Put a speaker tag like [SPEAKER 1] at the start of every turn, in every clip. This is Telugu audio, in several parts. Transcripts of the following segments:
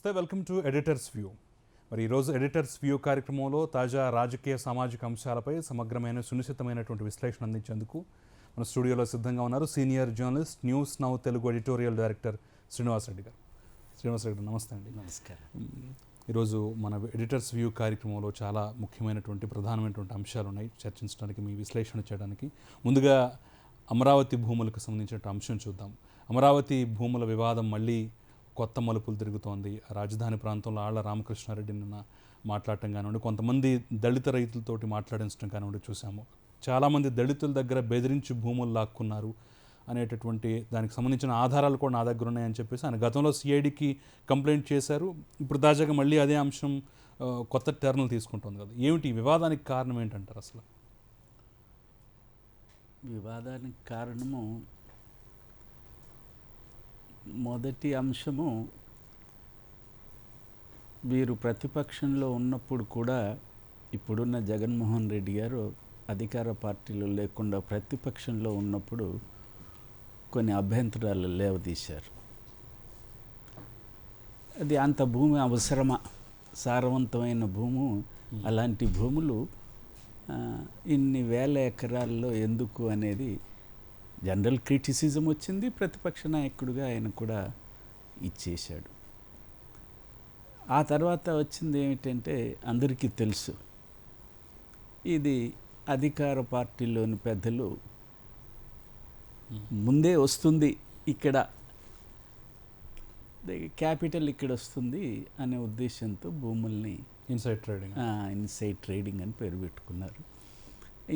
[SPEAKER 1] నమస్తే, వెల్కమ్ టు ఎడిటర్స్ వ్యూ. మరి ఈరోజు ఎడిటర్స్ వ్యూ కార్యక్రమంలో తాజా రాజకీయ సామాజిక అంశాలపై సమగ్రమైన సునిశ్చితమైనటువంటి విశ్లేషణ అందించేందుకు మన స్టూడియోలో సిద్ధంగా ఉన్నారు senior journalist, News Now Telugu editorial director Srinivasareddy గారు. శ్రీనివాసరెడ్డి నమస్తే అండి.
[SPEAKER 2] నమస్కారం.
[SPEAKER 1] ఈరోజు మన ఎడిటర్స్ వ్యూ కార్యక్రమంలో చాలా ముఖ్యమైనటువంటి ప్రధానమైనటువంటి అంశాలు ఉన్నాయి చర్చించడానికి, మీ విశ్లేషణ చేయడానికి. ముందుగా అమరావతి భూములకు సంబంధించిన అంశం చూద్దాం. అమరావతి భూముల వివాదం మళ్ళీ కొత్త మలుపులు తిరుగుతోంది. రాజధాని ప్రాంతంలో ఆళ్ల రామకృష్ణారెడ్డి నిన్న మాట్లాడటం కానివ్వండి, కొంతమంది దళిత రైతులతోటి మాట్లాడించడం కానివ్వండి చూసాము. చాలామంది దళితుల దగ్గర బెదిరించి భూములు లాక్కున్నారు అనేటటువంటి దానికి సంబంధించిన ఆధారాలు కూడా నా దగ్గర ఉన్నాయని చెప్పేసి ఆయన గతంలో సిఐడికి కంప్లైంట్ చేశారు. ఇప్పుడు తాజాగా మళ్ళీ అదే అంశం కొత్త టర్న్లు తీసుకుంటుంది కదా. ఏమిటి ఈ వివాదానికి కారణం ఏంటంటారు? అసలు
[SPEAKER 2] వివాదానికి కారణము మొదటి అంశము, వీరు ప్రతిపక్షంలో ఉన్నప్పుడు కూడా ఇప్పుడున్న జగన్మోహన్ రెడ్డి గారు అధికార పార్టీలో లేకుండా ప్రతిపక్షంలో ఉన్నప్పుడు కొన్ని అభ్యంతరాలు లేవదీశారు. అది అంత భూమి అవసరమా, సారవంతమైన భూము, అలాంటి భూములు ఇన్ని వేల ఎకరాల్లో ఎందుకు అనేది జనరల్ క్రిటిసిజం వచ్చింది. ప్రతిపక్ష నాయకుడిగా ఆయన కూడా ఇచ్చేశాడు. ఆ తర్వాత వచ్చింది ఏమిటంటే, అందరికీ తెలుసు ఇది అధికార పార్టీలోని పెద్దలు ముందే వస్తుంది, ఇక్కడ క్యాపిటల్ ఇక్కడ వస్తుంది అనే ఉద్దేశంతో భూముల్ని ఇన్సైడ్ ట్రేడింగ్ అని పేరు పెట్టుకున్నారు.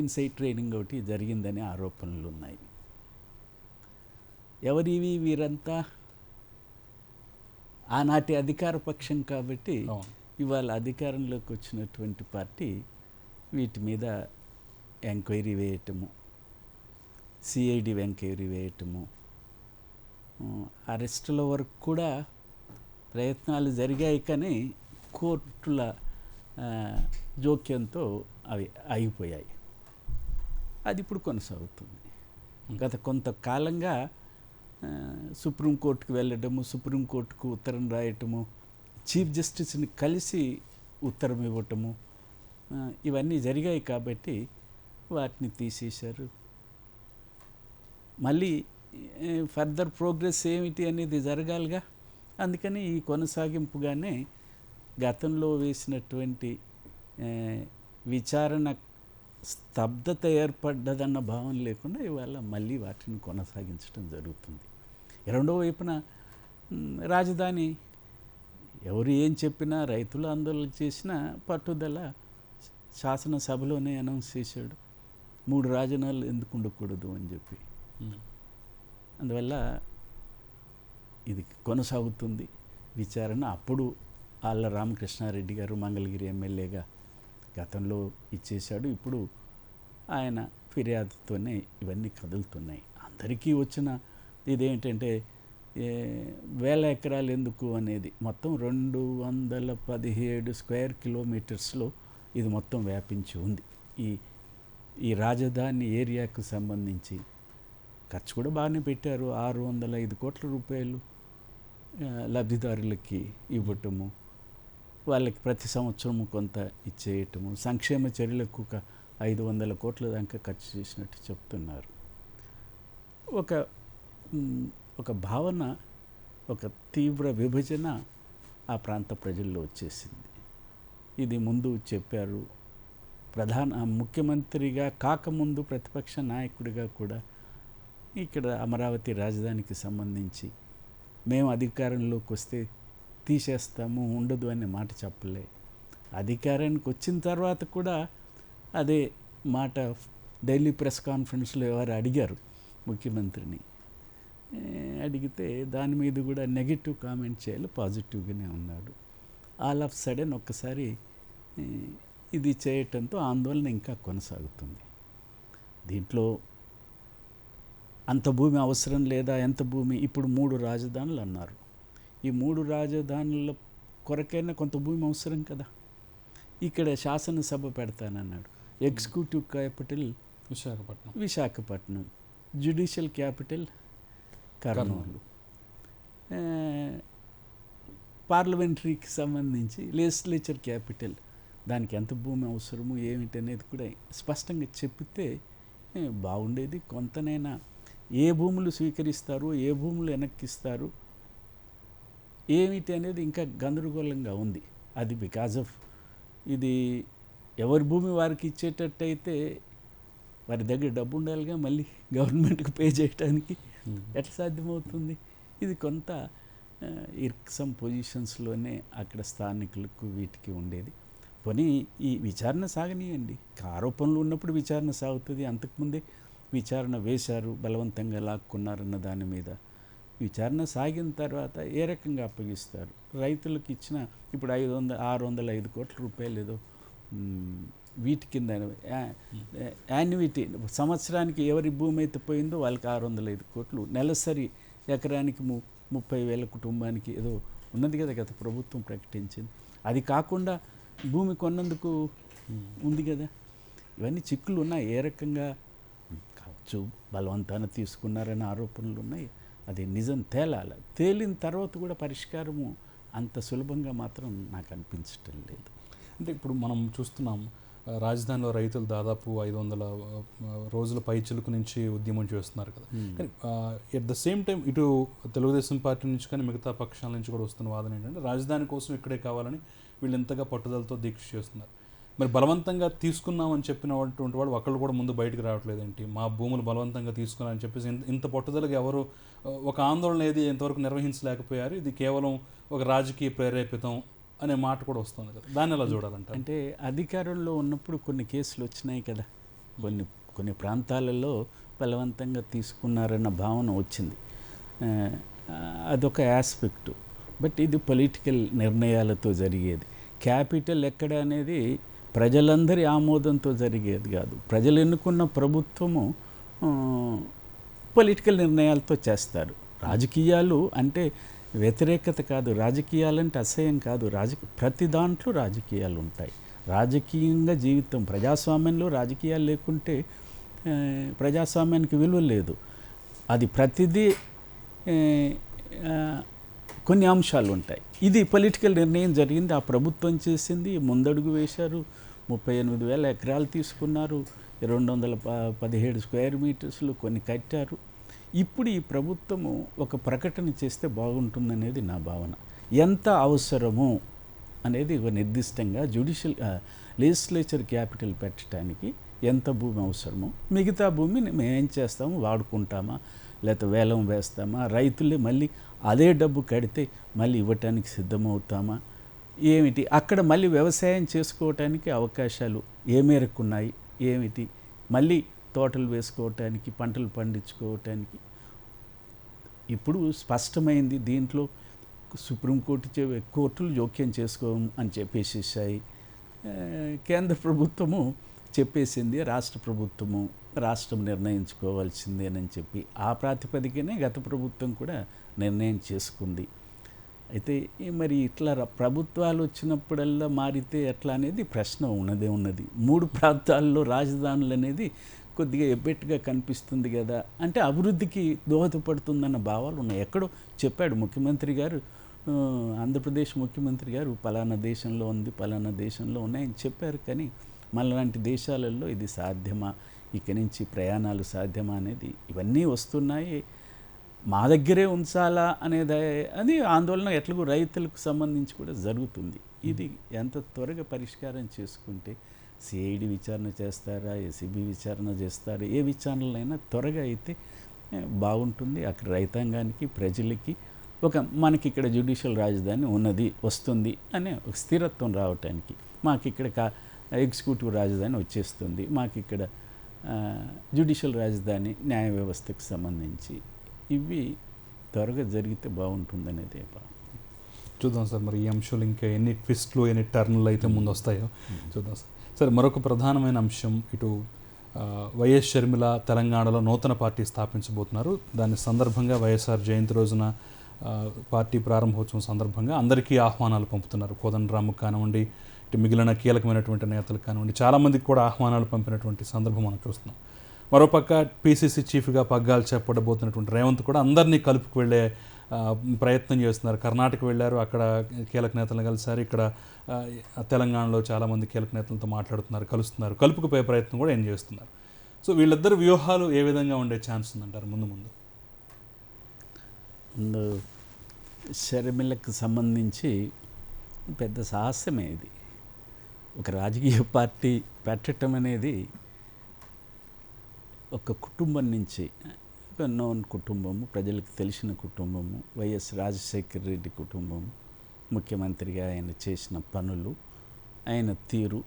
[SPEAKER 2] ఇన్సైడ్ ట్రేడింగ్ ఒకటి జరిగిందని ఆరోపణలు ఉన్నాయి. ఎవరివి వీరంతా? ఆనాటి అధికార పక్షం కాబట్టి ఇవాళ అధికారంలోకి వచ్చినటువంటి పార్టీ వీటి మీద ఎంక్వైరీ వేయటము, సిఐడి ఎంక్వైరీ వేయటము, అరెస్టుల వరకు కూడా ప్రయత్నాలు జరిగాయి. కానీ కోర్టుల జోక్యంతో అవి ఆగిపోయాయి. అది ఇప్పుడు కొనసాగుతుంది. గత కొంతకాలంగా సుప్రీంకోర్టుకు వెళ్ళడము, సుప్రీంకోర్టుకు ఉత్తరం రాయటము, చీఫ్ జస్టిస్ని కలిసి ఉత్తరం ఇవ్వటము, ఇవన్నీ జరిగాయి కాబట్టి వాటిని తీసేశారు. మళ్ళీ ఫర్దర్ ప్రోగ్రెస్ ఏమిటి అనేది జరగాలిగా. అందుకని ఈ కొనసాగింపుగానే గతంలో వేసినటువంటి విచారణ స్తబ్దత ఏర్పడ్డదన్న భావం లేకుండా ఇవాళ మళ్ళీ వాటిని కొనసాగించడం జరుగుతుంది. రెండో వైపున రాజధాని ఎవరు ఏం చెప్పినా, రైతులు ఆందోళన చేసినా పట్టుదల శాసనసభలోనే అనౌన్స్ చేశాడు, 3 రాజధానులు ఎందుకు ఉండకూడదు అని చెప్పి. అందువల్ల ఇది కొనసాగుతుంది విచారణ. అప్పుడు ఆళ్ల రామకృష్ణారెడ్డి గారు మంగళగిరి ఎమ్మెల్యేగా గతంలో ఇచ్చేశాడు. ఇప్పుడు ఆయన ఫిర్యాదుతోనే ఇవన్నీ కదులుతున్నాయి. అందరికీ వచ్చిన ఇదేంటంటే, వేల ఎకరాలు ఎందుకు అనేది మొత్తం 217 స్క్వేర్ కిలోమీటర్స్లో ఇది మొత్తం వ్యాపించి ఉంది. ఈ రాజధాని ఏరియాకు సంబంధించి ఖర్చు కూడా బాగానే పెట్టారు. 605 కోట్ల రూపాయలు లబ్ధిదారులకి ఇవ్వటము, వాళ్ళకి ప్రతి సంవత్సరము కొంత ఇచ్చేయటము, సంక్షేమ చర్యలకు 500 కోట్ల దాకా ఖర్చు చేసినట్టు చెప్తున్నారు. ఒక భావన, ఒక తీవ్ర విభజన ఆ ప్రాంత ప్రజల్లో వచ్చేసింది. ఇది ముందు చెప్పారు. ముఖ్యమంత్రిగా కాకముందు ప్రతిపక్ష నాయకుడిగా కూడా ఇక్కడ అమరావతి రాజధానికి సంబంధించి మేము అధికారంలోకి వస్తే తీసేస్తాము, ఉండదు అనే మాట చెప్పలే. అధికారానికి వచ్చిన తర్వాత కూడా అదే మాట ఢిల్లీ ప్రెస్ కాన్ఫరెన్స్లో ఎవరు అడిగారు ముఖ్యమంత్రిని, అడిగితే దాని మీద కూడా నెగిటివ్ కామెంట్ చేయాలి, పాజిటివ్గానే ఉన్నాడు. ఆల్ ఆఫ్ సడన్ ఒక్కసారి ఇది చేయటంతో ఆందోళన ఇంకా కొనసాగుతుంది. దీంట్లో అంత భూమి అవసరం లేదా, ఎంత భూమి, ఇప్పుడు 3 రాజధానులు అన్నారు. ఈ 3 రాజధానుల కొరకైనా కొంత భూమి అవసరం కదా. ఇక్కడ శాసనసభ పెడతానన్నాడు. Executive capital Visakhapatnam, judicial capital Kurnool. పార్లమెంటరీకి సంబంధించి లెజిస్లేచర్ క్యాపిటల్ దానికి ఎంత భూమి అవసరము ఏమిటి అనేది కూడా స్పష్టంగా చెప్తే బాగుండేది. కొంతనైనా ఏ భూములు స్వీకరిస్తారు, ఏ భూములు వెనక్కిస్తారు ఏమిటి అనేది ఇంకా గందరగోళంగా ఉంది. అది బికాజ్ ఆఫ్ ఇది ఎవరి భూమి వారికి ఇచ్చేటట్టయితే వారి దగ్గర డబ్బు ఉండాలిగా, మళ్ళీ గవర్నమెంట్కి పే చేయడానికి ఎట్లా సాధ్యమవుతుంది? ఇది కొంత ఇర్క్సమ్ పొజిషన్స్లోనే అక్కడ స్థానికులకు వీటికి ఉండేది. పోనీ ఈ విచారణ సాగనీయండి, ఆరోపణలు ఉన్నప్పుడు విచారణ సాగుతుంది. అంతకుముందే విచారణ వేశారు, బలవంతంగా లాక్కున్నారన్న దాని మీద విచారణ సాగిన తర్వాత ఏ రకంగా అప్పగిస్తారు? రైతులకు ఇచ్చిన ఇప్పుడు 605 కోట్ల రూపాయలు ఏదో వీటి కింద యాన్యుటీ సంవత్సరానికి ఎవరి భూమి అయితే పోయిందో వాళ్ళకి 605 కోట్లు, నెలసరి ఎకరానికి 30,000 కుటుంబానికి ఏదో ఉన్నది కదా గత ప్రభుత్వం ప్రకటించింది. అది కాకుండా భూమి కొన్నందుకు ఉంది కదా. ఇవన్నీ చిక్కులు ఉన్నాయి. ఏ రకంగా కావచ్చు బలవంతాన తీసుకున్నారనే ఆరోపణలు ఉన్నాయి. అది నిజం తేలాలి. తేలిన తర్వాత కూడా పరిష్కారము అంత సులభంగా మాత్రం నాకు అనిపించటం లేదు.
[SPEAKER 1] అంటే ఇప్పుడు మనం చూస్తున్నాం రాజధానిలో రైతులు దాదాపు 500 రోజుల పైచిలుకు నుంచి ఉద్యమం చేస్తున్నారు కదా. కానీ ఎట్ ద సేమ్ టైం ఇటు తెలుగుదేశం పార్టీ నుంచి కానీ మిగతా పక్షాల నుంచి కూడా వస్తున్న వాదన ఏంటంటే రాజధాని కోసం ఇక్కడే కావాలని వీళ్ళు ఎంతగా పట్టుదలతో దీక్ష చేస్తున్నారు. మరి బలవంతంగా తీసుకున్నామని చెప్పినటువంటి వాళ్ళు ఒకళ్ళు కూడా ముందు బయటకు రావట్లేదేంటి? మా భూములు బలవంతంగా తీసుకున్నారని చెప్పేసి ఇంత పట్టుదలగా ఎవరు ఒక ఆందోళన ఏది ఎంతవరకు నిర్వహించలేకపోయారు. ఇది కేవలం ఒక రాజకీయ ప్రేరేపితం అనే మాట కూడా వస్తుంది కదా. దాన్ని ఎలా చూడాలంటే
[SPEAKER 2] అంటే అధికారంలో ఉన్నప్పుడు కొన్ని కేసులు వచ్చినాయి కదా, కొన్ని ప్రాంతాలలో బలవంతంగా తీసుకున్నారన్న భావన వచ్చింది. అదొక ఆస్పెక్టు. బట్ ఇది పొలిటికల్ నిర్ణయాలతో జరిగేది. క్యాపిటల్ ఎక్కడ అనేది ప్రజలందరి ఆమోదంతో జరిగేది కాదు. ప్రజలు ఎన్నుకున్న ప్రభుత్వము పొలిటికల్ నిర్ణయాలతో చేస్తారు. రాజకీయాలు అంటే వ్యతిరేకత కాదు, రాజకీయాలంటే అసహ్యం కాదు. ప్రతి దాంట్లో రాజకీయాలు ఉంటాయి. రాజకీయంగా జీవితం, ప్రజాస్వామ్యంలో రాజకీయాలు లేకుంటే ప్రజాస్వామ్యానికి విలువ లేదు. అది ప్రతిదీ కొన్ని అంశాలు ఉంటాయి. ఇది పొలిటికల్ నిర్ణయం జరిగింది, ఆ ప్రభుత్వం చేసింది, ముందడుగు వేశారు. 38,000 ఎకరాలు తీసుకున్నారు, 217 స్క్వేర్ మీటర్స్లు కొన్ని కట్టారు. ఇప్పుడు ఈ ప్రభుత్వము ఒక ప్రకటన చేస్తే బాగుంటుందనేది నా భావన. ఎంత అవసరము అనేది ఒక నిర్దిష్టంగా లెజిస్లేచర్ క్యాపిటల్ పెట్టడానికి ఎంత భూమి అవసరమో, మిగతా భూమిని మేమేం చేస్తాము, వాడుకుంటామా లేకపోతే వేలం వేస్తామా, రైతులే మళ్ళీ అదే డబ్బు కడితే మళ్ళీ ఇవ్వటానికి సిద్ధమవుతామా ఏమిటి, అక్కడ మళ్ళీ వ్యవసాయం చేసుకోవటానికి అవకాశాలు ఏ మేరకు ఉన్నాయి ఏమిటి, మళ్ళీ తోటలు వేసుకోవటానికి పంటలు పండించుకోవటానికి ఇప్పుడు స్పష్టమైంది. దీంట్లో కోర్టులు జోక్యం చేసుకోం అని చెప్పేసేసాయి. కేంద్ర ప్రభుత్వము చెప్పేసింది, రాష్ట్ర ప్రభుత్వము రాష్ట్రం నిర్ణయించుకోవాల్సిందేనని చెప్పి ఆ ప్రాతిపదికనే గత ప్రభుత్వం కూడా నిర్ణయం చేసుకుంది. అయితే మరి ఇట్లా ప్రభుత్వాలు వచ్చినప్పుడల్లా మారితే ఎట్లా అనేది ప్రశ్న ఉన్నది. 3 ప్రాంతాల్లో రాజధానులు అనేది కొద్దిగా ఎబ్బెట్టుగా కనిపిస్తుంది కదా. అంటే అభివృద్ధికి దోహదపడుతుందన్న భావాలు ఉన్నాయి. ఎక్కడో చెప్పాడు ముఖ్యమంత్రి గారు, ఆంధ్రప్రదేశ్ ముఖ్యమంత్రి గారు పలానా దేశంలో ఉంది, పలానా దేశంలో ఉన్నాయని చెప్పారు. కానీ మనలాంటి దేశాలలో ఇది సాధ్యమా, ఇక్కడి నుంచి ప్రయాణాలు సాధ్యమా అనేది ఇవన్నీ వస్తున్నాయి. మా దగ్గరే ఉంచాలా అది ఆందోళన ఎట్లాగో రైతులకు సంబంధించి కూడా జరుగుతుంది. ఇది ఎంత త్వరగా పరిష్కారం చేసుకుంటే సిఐడి విచారణ చేస్తారా, ఏసీబీ విచారణ చేస్తారా, ఏ విచారణలైనా త్వరగా అయితే బాగుంటుంది. అక్కడ రైతాంగానికి ప్రజలకి మనకి ఇక్కడ జ్యుడిషియల్ రాజధాని వస్తుంది అనే ఒక స్థిరత్వం రావటానికి, మాకు ఇక్కడ ఎగ్జిక్యూటివ్ రాజధాని వచ్చేస్తుంది, మాకు ఇక్కడ జ్యుడిషియల్ రాజధాని న్యాయ వ్యవస్థకు సంబంధించి ఇవి త్వరగా జరిగితే బాగుంటుందనేది
[SPEAKER 1] చూద్దాం సార్. మరి ఈ అంశాలు ఇంకా ఎన్ని ట్విస్ట్లు ఎన్ని టర్న్లు అయితే ముందు వస్తాయో చూద్దాం సార్. సరే, మరొక ప్రధానమైన అంశం, ఇటు వైఎస్ షర్మిల తెలంగాణలో నూతన పార్టీ స్థాపించబోతున్నారు. దాని సందర్భంగా వైఎస్ఆర్ జయంతి రోజున పార్టీ ప్రారంభోత్సవం సందర్భంగా అందరికీ ఆహ్వానాలు పంపుతున్నారు. కోదండరామ్కు కానివ్వండి, ఇటు మిగిలిన కీలకమైనటువంటి నేతలకు కానివ్వండి, చాలామందికి కూడా ఆహ్వానాలు పంపినటువంటి సందర్భం మనం చూస్తున్నాం. మరోపక్క పీసీసీ చీఫ్గా పగ్గాలు చేపట్టబోతున్నటువంటి రేవంత్ కూడా అందరినీ కలుపుకు వెళ్ళే ప్రయత్నం చేస్తున్నారు. కర్ణాటక వెళ్ళారు, అక్కడ కీలక నేతలను కలిసారు. ఇక్కడ తెలంగాణలో చాలామంది కీలక నేతలతో మాట్లాడుతున్నారు, కలుస్తున్నారు, కలుపుకుపోయే ప్రయత్నం కూడా ఏం చేస్తున్నారు. సో వీళ్ళిద్దరు వ్యూహాలు ఏ విధంగా ఉండే ఛాన్స్ ఉందంటారు ముందు ముందు?
[SPEAKER 2] ముందు షర్మిలకు సంబంధించి పెద్ద సాహసమే ఇది. ఒక రాజకీయ పార్టీ పెట్టడం అనేది ఒక కుటుంబం నుంచి, ఒక నోన్ కుటుంబము, ప్రజలకు తెలిసిన కుటుంబము, వైఎస్ రాజశేఖర రెడ్డి కుటుంబము, ముఖ్యమంత్రిగా ఆయన చేసిన పనులు, ఆయన తీరు,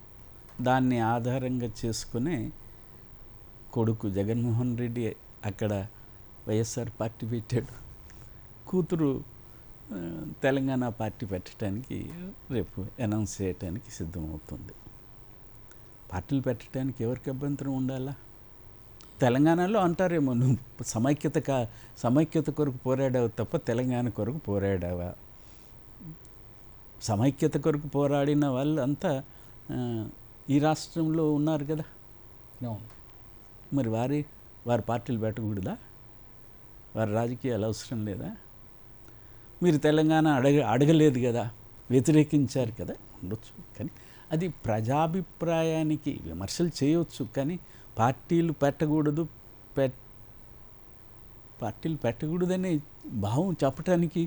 [SPEAKER 2] దాన్ని ఆధారంగా చేసుకునే కొడుకు జగన్మోహన్ రెడ్డి అక్కడ వైఎస్ఆర్ పార్టీ పెట్టాడు, కూతురు తెలంగాణ పార్టీ పెట్టడానికి రేపు అనౌన్స్ చేయడానికి సిద్ధమవుతుంది. పార్టీలు పెట్టడానికి ఎవరికి అభ్యంతరం ఉండాలా? తెలంగాణలో అంటారేమో, నువ్వు సమైక్యత కొరకు పోరాడావు తప్ప తెలంగాణ కొరకు పోరాడావా? సమైక్యత కొరకు పోరాడిన వాళ్ళు అంతా ఈ రాష్ట్రంలో ఉన్నారు కదా. మరి వారి పార్టీలు పెట్టకూడదా? వారి రాజకీయాలు అవసరం లేదా? మీరు తెలంగాణ అడగలేదు కదా, వ్యతిరేకించారు కదా, ఉండొచ్చు. కానీ అది ప్రజాభిప్రాయానికి విమర్శలు చేయవచ్చు, కానీ పార్టీలు పెట్టకూడదనే భావం చెప్పడానికి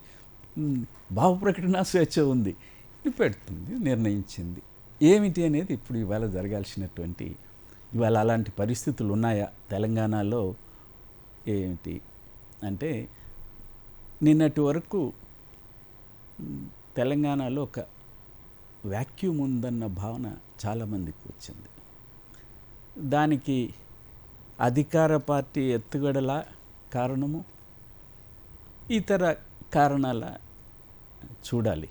[SPEAKER 2] భావ ప్రకటన స్వేచ్ఛ ఉంది. ఇది పెడుతుంది, నిర్ణయించింది. ఏమిటి అనేది ఇప్పుడు ఇవాళ జరగాల్సినటువంటి, ఇవాళ అలాంటి పరిస్థితులు ఉన్నాయా తెలంగాణలో? ఏమిటి అంటే, నిన్నటి వరకు తెలంగాణలో ఒక వ్యాక్యూమ్ ఉందన్న భావన చాలామందికి వచ్చింది. దానికి అధికార పార్టీ ఎత్తుగడల కారణము, ఇతర కారణాల చూడాలి.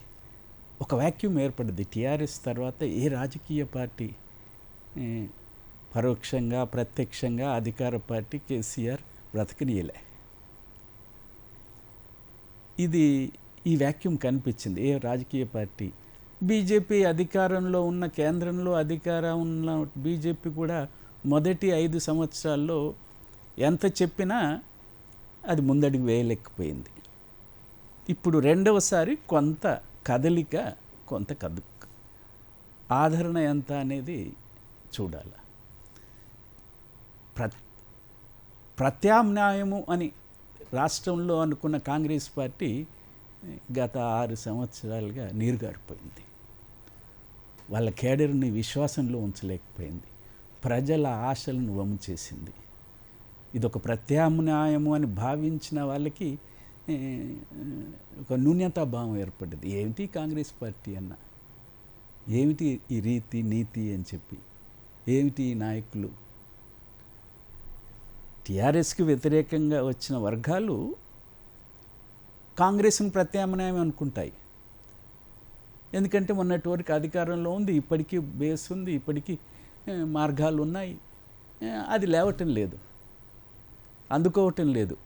[SPEAKER 2] ఒక వ్యాక్యూమ్ ఏర్పడింది. టీఆర్ఎస్ తర్వాత ఏ రాజకీయ పార్టీ పరోక్షంగా ప్రత్యక్షంగా అధికార పార్టీ కేసీఆర్ బ్రతకనీయలే. ఈ వ్యాక్యూమ్ కనిపించింది. ఏ రాజకీయ పార్టీ, బీజేపీ అధికారంలో ఉన్న, కేంద్రంలో అధికారం ఉన్న బీజేపీ కూడా మొదటి 5 సంవత్సరాల్లో ఎంత చెప్పినా అది ముందడుగు వేయలేకపోయింది. ఇప్పుడు రెండవసారి కొంత కదలిక, కొంత ఆదరణ ఎంత అనేది చూడాలి. ప్రత్యామ్నాయము అని రాష్ట్రంలో అనుకున్న కాంగ్రెస్ పార్టీ గత 6 సంవత్సరాలుగా నీరుగారిపోయింది. వాళ్ళ కేడర్ని విశ్వాసంలో ఉంచలేకపోయింది. ప్రజల ఆశలను వమ్ము చేసింది. ఇదొక ప్రత్యామ్నాయము అని భావించిన వాళ్ళకి ఒక న్యూన్యతాభావం ఏర్పడ్డది. ఏమిటి కాంగ్రెస్ పార్టీ అన్న, ఏమిటి ఈ రీతి నీతి అని చెప్పి, ఏమిటి ఈ నాయకులు? టీఆర్ఎస్కి వ్యతిరేకంగా వచ్చిన వర్గాలు కాంగ్రెస్ని ప్రత్యామ్నాయం అనుకుంటాయి. ఎందుకంటే మొన్నటి వరకు అధికారంలో ఉంది, ఇప్పటికీ బేస్ ఉంది, ఇప్పటికీ మార్గాలు ఉన్నాయి. అది లేవటం లేదు, అందుకోవటం లేదు,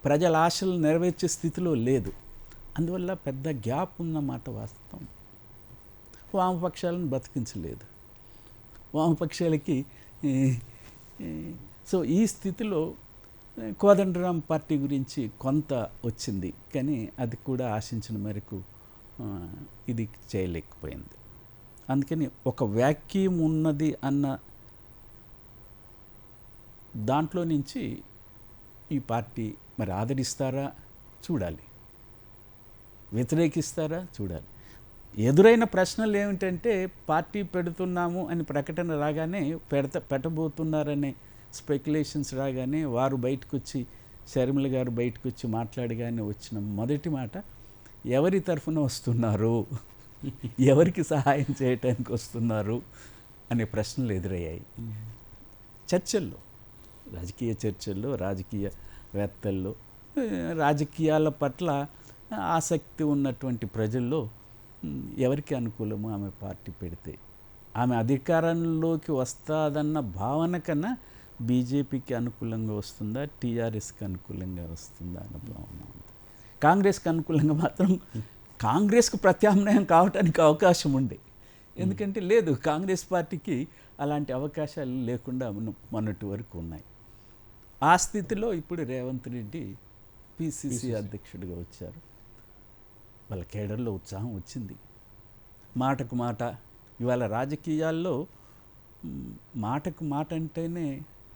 [SPEAKER 2] ప్రజల ఆశలు నెరవేర్చే స్థితిలో లేదు. అందువల్ల పెద్ద గ్యాప్ ఉన్నమాట వాస్తవం. వామపక్షాలను బతికించలేదు. వామపక్షాలకి సో ఈ స్థితిలో కోదండరాం పార్టీ గురించి కొంత వచ్చింది, కానీ అది కూడా ఆశించిన మేరకు ఇది చేయలేకపోయింది. అందుకని ఒక వ్యాక్యూమ్ ఉన్నది అన్న దాంట్లో నుంచి ఈ పార్టీ మరి ఆదరిస్తారా చూడాలి, వ్యతిరేకిస్తారా చూడాలి. ఎదురైన ప్రశ్నలు ఏమిటంటే, పార్టీ పెడుతున్నాము అని ప్రకటన రాగానే, పెట్టబోతున్నారనే స్పెక్యులేషన్స్ రాగానే, వారు బయటకు వచ్చి, షర్మిల గారు బయటకు వచ్చి మాట్లాడగానే వచ్చిన మొదటి మాట, ఎవరి తరఫున వస్తున్నారు, ఎవరికి సహాయం చేయటానికి వస్తున్నారు అనే ప్రశ్నలు ఎదురయ్యాయి. చర్చల్లో, రాజకీయ చర్చల్లో, రాజకీయవేత్తల్లో, రాజకీయాల పట్ల ఆసక్తి ఉన్నటువంటి ప్రజల్లో ఎవరికి అనుకూలమో ఆమె పార్టీ పెడితే, ఆమె అధికారంలోకి వస్తుందన్న భావన కన్నా బీజేపీకి అనుకూలంగా వస్తుందా, టీఆర్ఎస్కి అనుకూలంగా వస్తుందా అన్న భావన ఉంది. కాంగ్రెస్కి అనుకూలంగా మాత్రం కాంగ్రెస్కు ప్రత్యామ్నాయం కావడానికి అవకాశం ఉండే, ఎందుకంటే లేదు, కాంగ్రెస్ పార్టీకి అలాంటి అవకాశాలు లేకుండా మొన్నటి వరకు ఉన్నాయి. ఆ స్థితిలో ఇప్పుడు రేవంత్ రెడ్డి పిసిసి అధ్యక్షుడిగా వచ్చారు. వాళ్ళ కేడర్లో ఉత్సాహం వచ్చింది. మాటకు మాట ఇవాళ రాజకీయాల్లో మాటకు మాట అంటేనే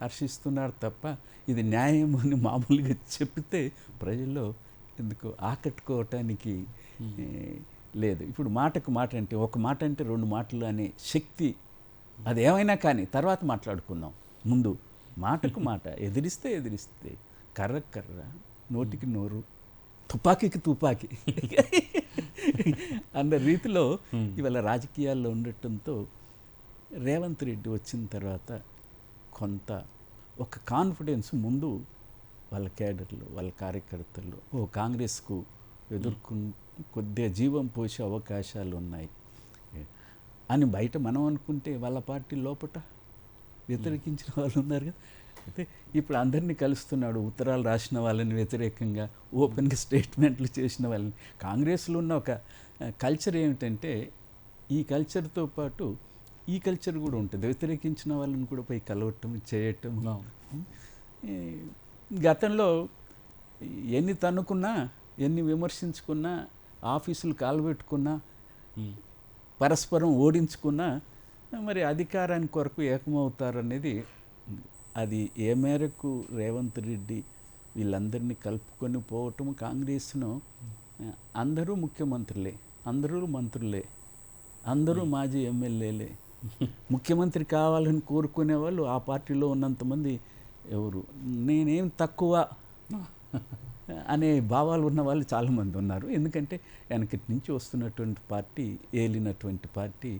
[SPEAKER 2] హర్షిస్తున్నారు తప్ప ఇది న్యాయం అని మామూలుగా చెప్తే ప్రజల్లో ఎందుకు ఆకట్టుకోవటానికి లేదు. ఇప్పుడు మాటకు మాట అంటే ఒక మాట అంటే రెండు మాటలు అనే శక్తి అది ఏమైనా కానీ తర్వాత మాట్లాడుకుందాం. ముందు మాటకు మాట, ఎదిరిస్తే కర్ర కర్ర, నోటికి నోరు, తుపాకీకి తుపాకీ అన్న రీతిలో ఇవాళ రాజకీయాల్లో ఉండటంతో రేవంత్ రెడ్డి వచ్చిన తర్వాత కొంత ఒక కాన్ఫిడెన్స్ ముందు వాళ్ళ క్యాడర్లు, వాళ్ళ కార్యకర్తలు కాంగ్రెస్కు కొద్దిగా జీవం పోసే అవకాశాలు ఉన్నాయి అని బయట మనం అనుకుంటే వాళ్ళ పార్టీ లోపట వ్యతిరేకించిన వాళ్ళు ఉన్నారు కదా. అయితే ఇప్పుడు అందరినీ కలుస్తున్నాడు. ఉత్తరాలు రాసిన వాళ్ళని వ్యతిరేకంగా ఓపెన్గా స్టేట్మెంట్లు చేసిన వాళ్ళని. కాంగ్రెస్లో ఉన్న ఒక కల్చర్ ఏమిటంటే ఈ కల్చర్తో పాటు ఈ కల్చర్ కూడా ఉంటుంది. వ్యతిరేకించిన వాళ్ళని కూడా పోయి కలవటం చేయటం. గతంలో ఎన్ని తన్నుకున్నా, ఎన్ని విమర్శించుకున్నా, ఆఫీసులు కాలబెట్టుకున్నా, పరస్పరం ఓడించుకున్నా మరి అధికారానికి కొరకు ఏకమవుతారనేది అది ఏ మేరకు రేవంత్ రెడ్డి వీళ్ళందరినీ కలుపుకొని పోవటం. కాంగ్రెస్ను అందరూ ముఖ్యమంత్రులే, అందరూ మంత్రులే, అందరూ మాజీ ఎమ్మెల్యేలే. ముఖ్యమంత్రి కావాలని కోరుకునే వాళ్ళు ఆ పార్టీలో ఉన్నంతమంది ఎవరు నేనేం తక్కువ అనే భావాలు ఉన్న వాళ్ళు చాలామంది ఉన్నారు. ఎందుకంటే వెనకటి నుంచి వస్తున్నటువంటి పార్టీ, ఏలినటువంటి పార్టీ.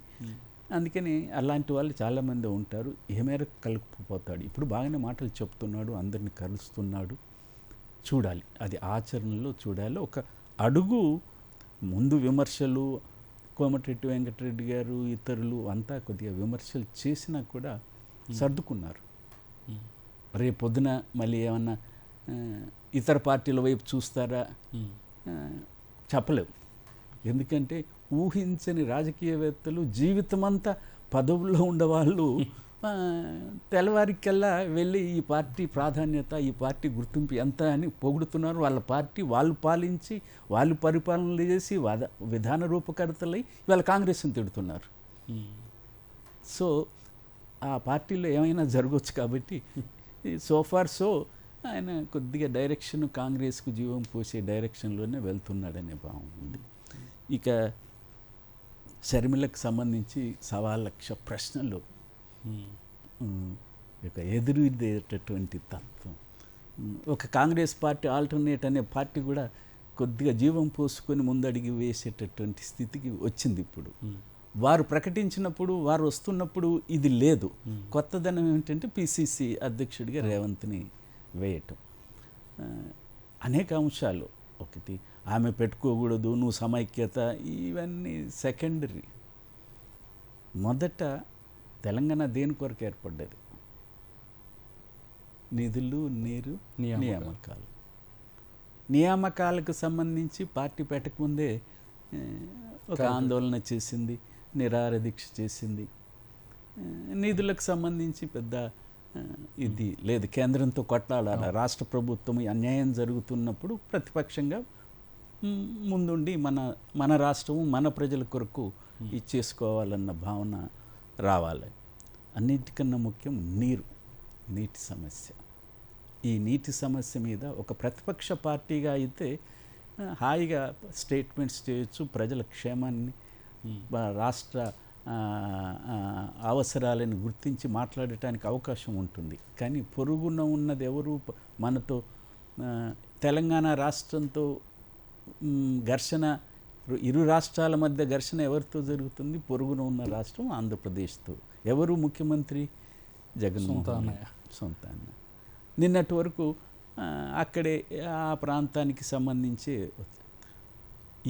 [SPEAKER 2] అందుకని అలాంటి వాళ్ళు చాలామంది ఉంటారు. ఏ మేరకు కలుపుకుపోతాడు. ఇప్పుడు బాగానే మాటలు చెప్తున్నాడు, అందరిని కలుస్తున్నాడు. చూడాలి, అది ఆచరణలో చూడాలి. ఒక అడుగు ముందు విమర్శలు, కోమటిరెడ్డి వెంకటరెడ్డి గారు ఇతరులు అంతా కొద్దిగా విమర్శలు చేసినా కూడా సర్దుకున్నారు. రేపు పొద్దున మళ్ళీ ఏమన్నా ఇతర పార్టీల వైపు చూస్తారా చెప్పలేవు. ఎందుకంటే ఊహించని రాజకీయవేత్తలు జీవితమంతా పదవుల్లో ఉండేవాళ్ళు తెల్లవారికల్లా వెళ్ళి ఈ పార్టీ ప్రాధాన్యత, ఈ పార్టీ గుర్తింపు ఎంత అని పొగుడుతున్నారు. వాళ్ళ పార్టీ వాళ్ళు పాలించి, వాళ్ళు పరిపాలన చేసి విధాన రూపకర్తలై వాళ్ళ కాంగ్రెస్ని తిడుతున్నారు. సో ఆ పార్టీలో ఏమైనా జరగవచ్చు. కాబట్టి సోఫార్ సో ఆయన కొద్దిగా డైరెక్షన్ కాంగ్రెస్కు జీవం పోసే డైరెక్షన్లోనే వెళ్తున్నాడనే భావం ఉంది. ఇక షర్మిలకు సంబంధించి 1,15,00,000 ప్రశ్నలు, ఇక ఎదురుదేటటువంటి తత్వం. ఒక కాంగ్రెస్ పార్టీ ఆల్టర్నేట్ అనే పార్టీ కూడా కొద్దిగా జీవం పోసుకొని ముందడిగి వేసేటటువంటి స్థితికి వచ్చింది. ఇప్పుడు వారు ప్రకటించినప్పుడు, వారు వస్తున్నప్పుడు ఇది లేదు. కొత్తదనం ఏమిటంటే పిసిసి అధ్యక్షుడిగా రేవంత్ని వేయటం. అనేక అంశాలు, ఒకటి ఆమె పెట్టుకోకూడదు, నువ్వు సమైక్యత, ఇవన్నీ సెకండరీ. మొదట తెలంగాణ దేని కొరకు ఏర్పడ్డది? నిధులు, నీరు, నియామకాలు. నియామకాలకు సంబంధించి పార్టీ పెట్టకముందే ఒక ఆందోళన చేసింది, నిరాహార దీక్ష చేసింది. నిధులకు సంబంధించి పెద్ద ఇది లేదు. కేంద్రంతో కొట్లాడాల. రాష్ట్ర ప్రభుత్వం అన్యాయం జరుగుతున్నప్పుడు ప్రతిపక్షంగా ముందుండి మన రాష్ట్రము, మన ప్రజల కొరకు ఇచ్చేసుకోవాలన్న భావన రావాలి. అన్నిటికన్నా ముఖ్యం నీటి సమస్య. ఈ నీటి సమస్య మీద ఒక ప్రతిపక్ష పార్టీగా అయితే హాయిగా స్టేట్మెంట్స్ చేయొచ్చు, ప్రజల క్షేమాన్ని, రాష్ట్ర అవసరాలను గుర్తించి మాట్లాడటానికి అవకాశం ఉంటుంది. కానీ పొరుగున ఉన్నది ఎవరు? మనతో తెలంగాణ రాష్ట్రంతో ఘర్షణ, ఇరు రాష్ట్రాల మధ్య ఘర్షణ ఎవరితో జరుగుతుంది? పొరుగున ఉన్న రాష్ట్రం ఆంధ్రప్రదేశ్తో. ఎవరు ముఖ్యమంత్రి? జగన్మోహన్ సొంత అన్న. నిన్నటి వరకు అక్కడే ఆ ప్రాంతానికి సంబంధించి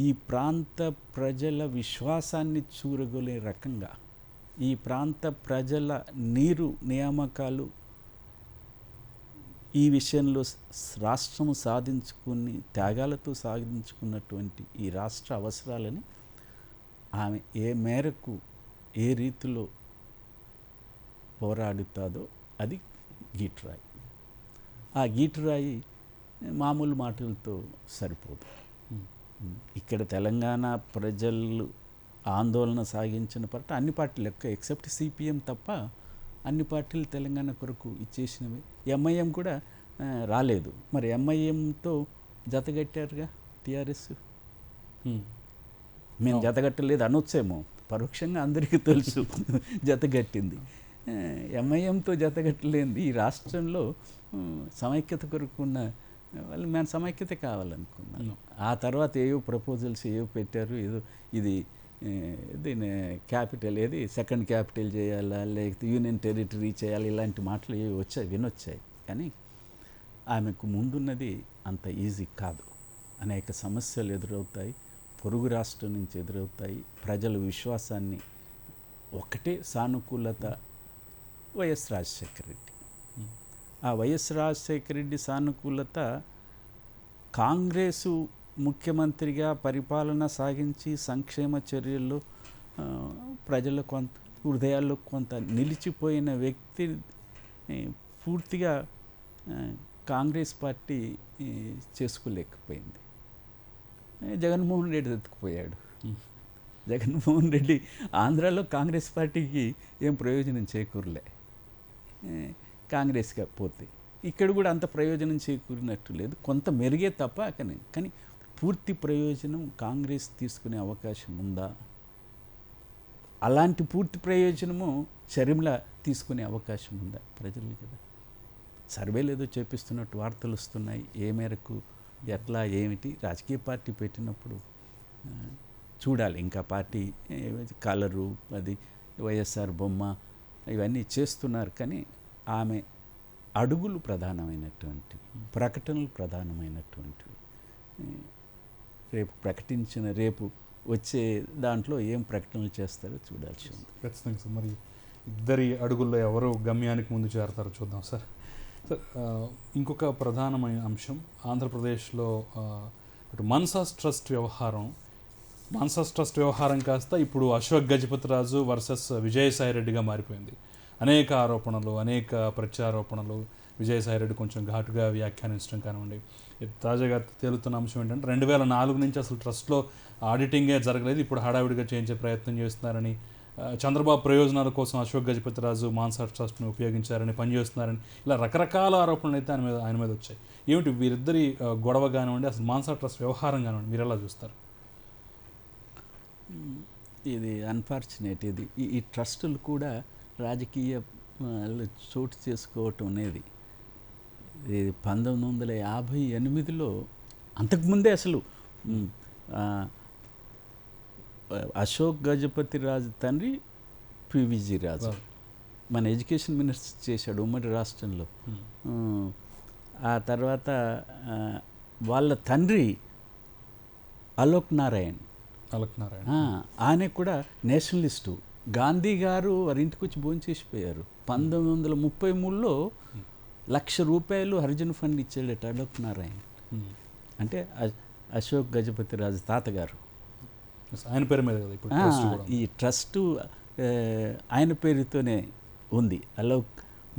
[SPEAKER 2] ఈ ప్రాంత ప్రజల విశ్వాసాన్ని చూరగొలే రకంగా ఈ ప్రాంత ప్రజల నీరు నియామకాలు ఈ విషయంలో రాష్ట్రం సాధించుకుని త్యాగాలతో సాధించుకున్నటువంటి ఈ రాష్ట్ర అవసరాలని ఆమె ఏ మేరకు, ఏ రీతిలో పోరాడుతాదో అది గీటురాయి. ఆ గీటురాయి మామూలు మాటలతో సరిపోదు. ఇక్కడ తెలంగాణ ప్రజలు ఆందోళన సాగించిన పార్టీ అన్ని పార్టీలు ఎక్సెప్ట్ సిపిఎం తప్ప అన్ని పార్టీలు తెలంగాణ కొరకు ఇచ్చేసినవి. ఎంఐఎం కూడా రాలేదు. మరి ఎంఐఎంతో జతగట్టారుగా టీఆర్ఎస్. మేము జతగట్టలేదు అనొచ్చేమో, పరోక్షంగా అందరికీ తెలుసు జతగట్టింది. ఎంఐఎంతో జతగట్టలేంది ఈ రాష్ట్రంలో సమైక్యత కొరకు ఉన్న వాళ్ళు మేము సమైక్యత కావాలనుకున్నాను. ఆ తర్వాత ఏవో ప్రపోజల్స్ ఏవో పెట్టారు. ఏదో ఇది దీని క్యాపిటల్ ఏది సెకండ్ క్యాపిటల్ చేయాలా, లేకపోతే యూనియన్ టెరిటరీ చేయాలి, ఇలాంటి మాటలు ఏవి వచ్చాయి వినొచ్చాయి. కానీ ఆమెకు ముందున్నది అంత ఈజీ కాదు. అనేక సమస్యలు ఎదురవుతాయి, పొరుగు రాష్ట్రం నుంచి ఎదురవుతాయి. ప్రజల విశ్వాసాన్ని ఒకటే సానుకూలత వైఎస్ రాజశేఖర రెడ్డి. ఆ వైఎస్ రాజశేఖర రెడ్డి సానుకూలత కాంగ్రెసు ముఖ్యమంత్రిగా పరిపాలన సాగించి సంక్షేమ చర్యల్లో ప్రజల కొంత హృదయాల్లో కొంత నిలిచిపోయిన వ్యక్తి పూర్తిగా కాంగ్రెస్ పార్టీ చేసుకోలేకపోయింది. జగన్మోహన్ రెడ్డి ఎత్తుకుపోయాడు. జగన్మోహన్ రెడ్డి ఆంధ్రాలో కాంగ్రెస్ పార్టీకి ఏం ప్రయోజనం చేకూరలే కాంగ్రెస్గా పోతే. ఇక్కడ కూడా అంత ప్రయోజనం చేకూరినట్టు లేదు, కొంత మెరుగే తప్ప. కానీ పూర్తి ప్రయోజనం కాంగ్రెస్ తీసుకునే అవకాశం ఉందా? అలాంటి పూర్తి ప్రయోజనము షర్మిల తీసుకునే అవకాశం ఉందా? ప్రజలు కదా సర్వేలు ఏదో చేపిస్తున్నట్టు వార్తలు వస్తున్నాయి. ఏ మేరకు, ఎట్లా, ఏమిటి రాజకీయ పార్టీ పెట్టినప్పుడు చూడాలి. ఇంకా పార్టీ కలరు, అది వైఎస్ఆర్ బొమ్మ ఇవన్నీ చేస్తున్నారు. కానీ ఆమె అడుగులు ప్రధానమైనటువంటివి, ప్రకటనలు ప్రధానమైనటువంటివి. రేపు వచ్చే దాంట్లో ఏం ప్రకటనలు చేస్తారో చూడాల్సి ఉంది.
[SPEAKER 1] ఖచ్చితంగా సార్. మరి ఇద్దరి అడుగుల్లో ఎవరు గమ్యానికి ముందు చేరతారో చూద్దాం సార్. సార్, ఇంకొక ప్రధానమైన అంశం ఆంధ్రప్రదేశ్లో అటు మాన్సాస్ ట్రస్ట్ వ్యవహారం కాస్త ఇప్పుడు అశోక్ గజపతిరాజు వర్సెస్ విజయసాయిరెడ్డిగా మారిపోయింది. అనేక ఆరోపణలు, అనేక ప్రత్యారోపణలు. విజయసాయిరెడ్డి కొంచెం ఘాటుగా వ్యాఖ్యానించడం కానివ్వండి. తాజాగా తేలుతున్న అంశం ఏంటంటే 2004 నుంచి అసలు ట్రస్ట్లో ఆడిటింగే జరగలేదు, ఇప్పుడు హడావిడిగా చేయించే ప్రయత్నం చేస్తున్నారని, చంద్రబాబు ప్రయోజనాల కోసం అశోక్ గజపతిరాజు మాన్సాస్ ట్రస్ట్ను ఉపయోగించారని, పనిచేస్తున్నారని, ఇలా రకరకాల ఆరోపణలు అయితే ఆయన మీద వచ్చాయి. ఏమిటి వీరిద్దరి గొడవ కానివ్వండి, అసలు మాన్సాస్ ట్రస్ట్ వ్యవహారం కానివ్వండి, మీరు ఎలా చూస్తారు?
[SPEAKER 2] ఇది అన్ఫార్చునేట్. ఈ ట్రస్టులు కూడా రాజకీయ చోటు చేసుకోవటం అనేది 1958లో అంతకుముందే అసలు అశోక్ గజపతి రాజు తండ్రి పివిజి రాజు మన ఎడ్యుకేషన్ మినిస్టర్ చేశాడు ఉమ్మడి రాష్ట్రంలో. ఆ తర్వాత వాళ్ళ తండ్రి అలోక్ నారాయణ్ ఆయన కూడా నేషనలిస్టు. గాంధీ గారు వారి ఇంటికి వచ్చి భోంచేసిపోయారు. 1933లో ₹1,00,000 హరిజన్ ఫండ్ ఇచ్చాడట అలోక్ నారాయణ్. అంటే అశోక్ గజపతి రాజు తాతగారు.
[SPEAKER 1] ఆయన పేరు మీద కదా
[SPEAKER 2] ఈ ట్రస్టు ఆయన పేరుతోనే ఉంది.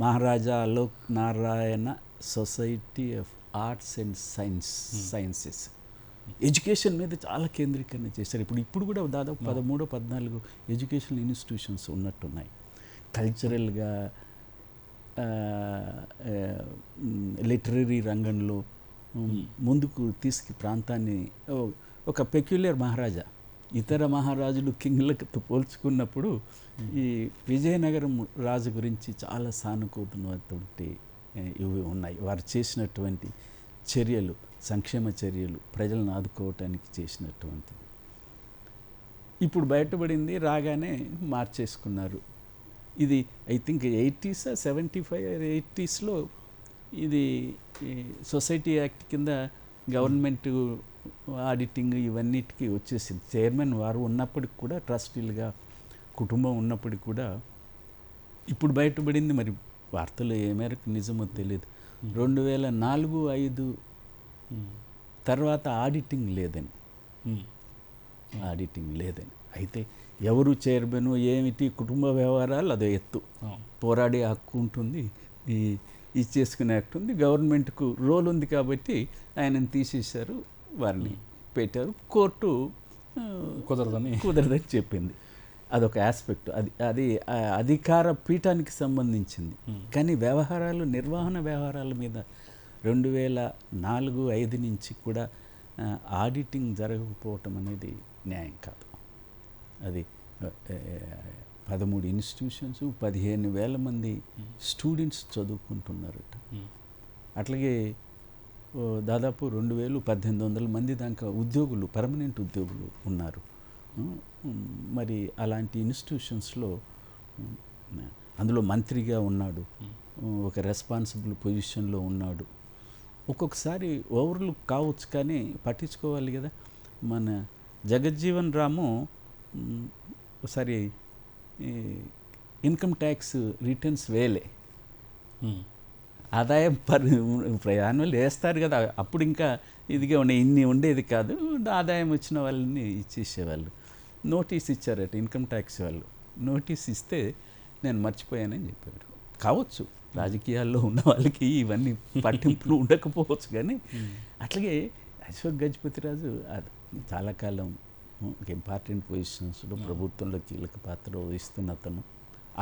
[SPEAKER 2] Maharaja Alok Narayan society of arts and sciences. Education మీద చాలా కేంద్రీకరణ చేశారు. ఇప్పుడు కూడా దాదాపు 13-14 ఎడ్యుకేషనల్ ఇన్స్టిట్యూషన్స్ ఉన్నట్టున్నాయి. కల్చరల్గా, లిటరరీ రంగంలో ముందుకు ప్రాంతాన్ని ఒక పెక్యులర్ మహారాజా. ఇతర మహారాజులు కింగ్లతో పోల్చుకున్నప్పుడు ఈ విజయనగరం రాజు గురించి చాలా సానుకూలమైనటువంటి ఇవి ఉన్నాయి. వారు చేసినటువంటి చర్యలు, సంక్షేమ చర్యలు, ప్రజలను ఆదుకోవటానికి చేసినటువంటిది. ఇప్పుడు బయటపడింది, రాగానే మార్చేసుకున్నారు. ఇది ఐ థింక్ 80s, 75 or 80sలో ఇది సొసైటీ యాక్ట్ కింద గవర్నమెంట్ ఆడిటింగ్ ఇవన్నిటికీ వచ్చేసింది. చైర్మన్ వారు ఉన్నప్పటికి కూడా, ట్రస్టీలుగా కుటుంబం ఉన్నప్పటికి కూడా ఇప్పుడు బయటపడింది. మరి వార్తలు ఏ మేరకు నిజమో తెలియదు. 2004-05 తర్వాత ఆడిటింగ్ లేదని. అయితే ఎవరు చైర్మన్ ఏమిటి కుటుంబ వ్యవహారాలు అదో ఎత్తు, పోరాడే హక్కు ఉంటుంది. ఈ ఇచ్చేసుకునే యాక్ట్ ఉంది. గవర్నమెంట్కు రోల్ ఉంది కాబట్టి ఆయనను తీసేశారు, వారిని పెట్టారు. కోర్టు కుదరదని చెప్పింది. అదొక ఆస్పెక్ట్. అది అధికార పీఠానికి సంబంధించింది. కానీ నిర్వహణ వ్యవహారాల మీద 2004-05 నుంచి కూడా ఆడిటింగ్ జరగకపోవటం అనేది న్యాయం కాదు. అది 13 ఇన్స్టిట్యూషన్స్, 15,000 మంది స్టూడెంట్స్ చదువుకుంటున్నారట. అట్లాగే దాదాపు 2,000-1,800 మంది దాకా ఉద్యోగులు, పర్మనెంట్ ఉద్యోగులు ఉన్నారు. మరి అలాంటి ఇన్స్టిట్యూషన్స్లో అందులో మంత్రిగా ఉన్నాడు, ఒక రెస్పాన్సిబుల్ పొజిషన్లో ఉన్నాడు. ఒక్కొక్కసారి ఓవర్లుక్ కావచ్చు కానీ పట్టించుకోవాలి కదా. మన జగజ్జీవన్ రాము ఒకసారి ఇన్కమ్ ట్యాక్స్ రిటర్న్స్ వేలే, ఆదాయం యాన్యువల్ వేస్తారు కదా, అప్పుడు ఇంకా ఇదిగా ఇన్ని ఉండేది కాదు. ఆదాయం వచ్చిన వాళ్ళని ఇచ్చేసేవాళ్ళు. నోటీస్ ఇచ్చారట ఇన్కమ్ ట్యాక్స్ వాళ్ళు. నోటీస్ ఇస్తే నేను మర్చిపోయానని చెప్పారు. కావచ్చు, రాజకీయాల్లో ఉన్న వాళ్ళకి ఇవన్నీ పట్టింపులు ఉండకపోవచ్చు, కానీ అట్లాగే అశోక్ గజపతిరాజు చాలా కాలం ఇంపార్టెంట్ పొజిషన్స్లో ప్రభుత్వంలో కీలక పాత్ర వహిస్తున్న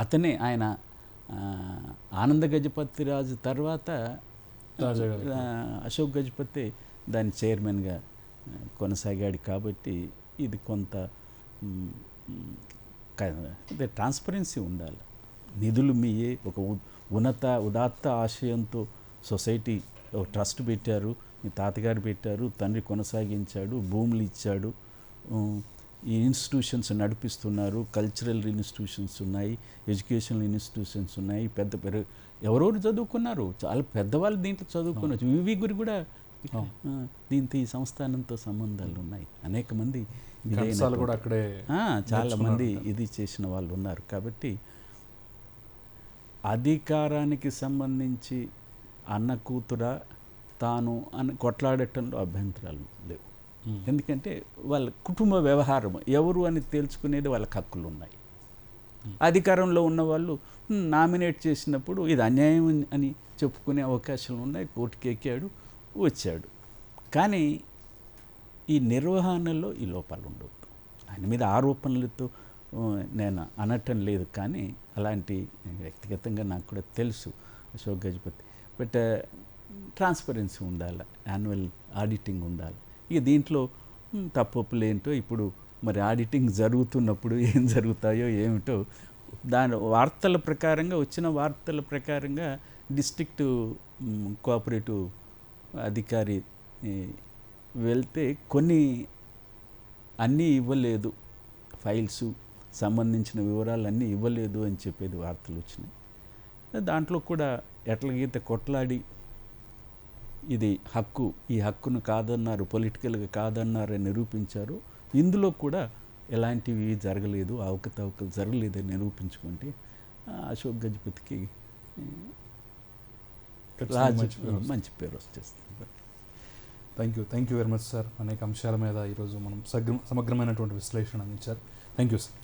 [SPEAKER 2] అతనే ఆయన ఆనంద గజపతిరాజు తర్వాత అశోక్ గజపతి దాని చైర్మన్గా కొనసాగాడు. కాబట్టి ఇది కొంత ట్రాన్స్పరెన్సీ ఉండాలి. నిధులు మీయే, ఒక ఉదాత్త ఆశయంతో సొసైటీ ఒక ట్రస్ట్ పెట్టారు, మీ తాతగారు పెట్టారు, తండ్రి కొనసాగించాడు, భూములు ఇచ్చాడు, ఈ ఇన్స్టిట్యూషన్స్ నడిపిస్తున్నారు. కల్చరల్ ఇన్స్టిట్యూషన్స్ ఉన్నాయి, ఎడ్యుకేషనల్ ఇన్స్టిట్యూషన్స్ ఉన్నాయి. ఎవరెవరు చదువుకున్నారు, చాలా పెద్దవాళ్ళు దీంట్లో చదువుకున్నారు. వివి గురి కూడా దీంతో ఈ సంస్థానంతో సంబంధాలు ఉన్నాయి. అనేక మంది చాలా మంది ఇది చేసిన వాళ్ళు ఉన్నారు. కాబట్టి అధికారానికి సంబంధించి అన్న కూతురా తాను అని కొట్లాడటంలో అభ్యంతరాలు లేవు. ఎందుకంటే వాళ్ళ కుటుంబ వ్యవహారం ఎవరు అని తేల్చుకునేది వాళ్ళకి హక్కులు ఉన్నాయి. అధికారంలో ఉన్నవాళ్ళు నామినేట్ చేసినప్పుడు ఇది అన్యాయం అని చెప్పుకునే అవకాశాలు ఉన్నాయి. కోర్టుకి ఎక్కాడు, వచ్చాడు. కానీ ఈ నిర్వహణలో ఈ లోపాలు ఉండవద్దు. ఆయన మీద ఆరోపణలతో నేను అనటం లేదు, కానీ అలాంటి వ్యక్తిగతంగా నాకు కూడా తెలుసు అశోక్ గజపతి. బట్ ట్రాన్స్పరెన్సీ ఉండాలి, యాన్యువల్ ఆడిటింగ్ ఉండాలి. ఇక దీంట్లో తప్పులు ఏంటో ఇప్పుడు మరి ఆడిటింగ్ జరుగుతున్నప్పుడు ఏం జరుగుతాయో ఏమిటో దాని వార్తల ప్రకారంగా వచ్చిన వార్తల ప్రకారంగా డిస్ట్రిక్ట్ కోఆపరేటివ్ అధికారి వెళ్తే కొన్ని అన్నీ ఇవ్వలేదు, ఫైల్స్ సంబంధించిన వివరాలు అన్నీ ఇవ్వలేదు అని చెప్పేది వార్తలు వచ్చినాయి. దాంట్లో కూడా ఎట్లగీత కొట్లాడి ఇది హక్కు, ఈ హక్కును కాదన్నారు, పొలిటికల్గా కాదన్నారని నిరూపించారు. ఇందులో కూడా ఎలాంటివి జరగలేదు, అవకతవకలు జరగలేదని నిరూపించుకుంటే అశోక్ గజపతికి మంచి పేరు వచ్చేస్తుంది.
[SPEAKER 1] Thank you very much sir. అనేక అంశాల మీద ఈరోజు మనం సమగ్రమైనటువంటి విశ్లేషణ అందించారు. Thank you sir.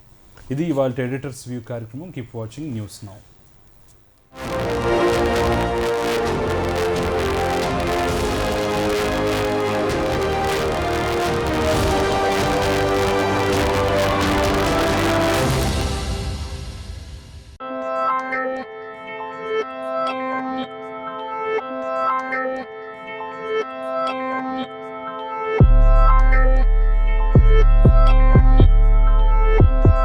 [SPEAKER 1] ఇది ఇవాళ ఎడిటర్స్ వ్యూ కార్యక్రమం. Keep watching news now.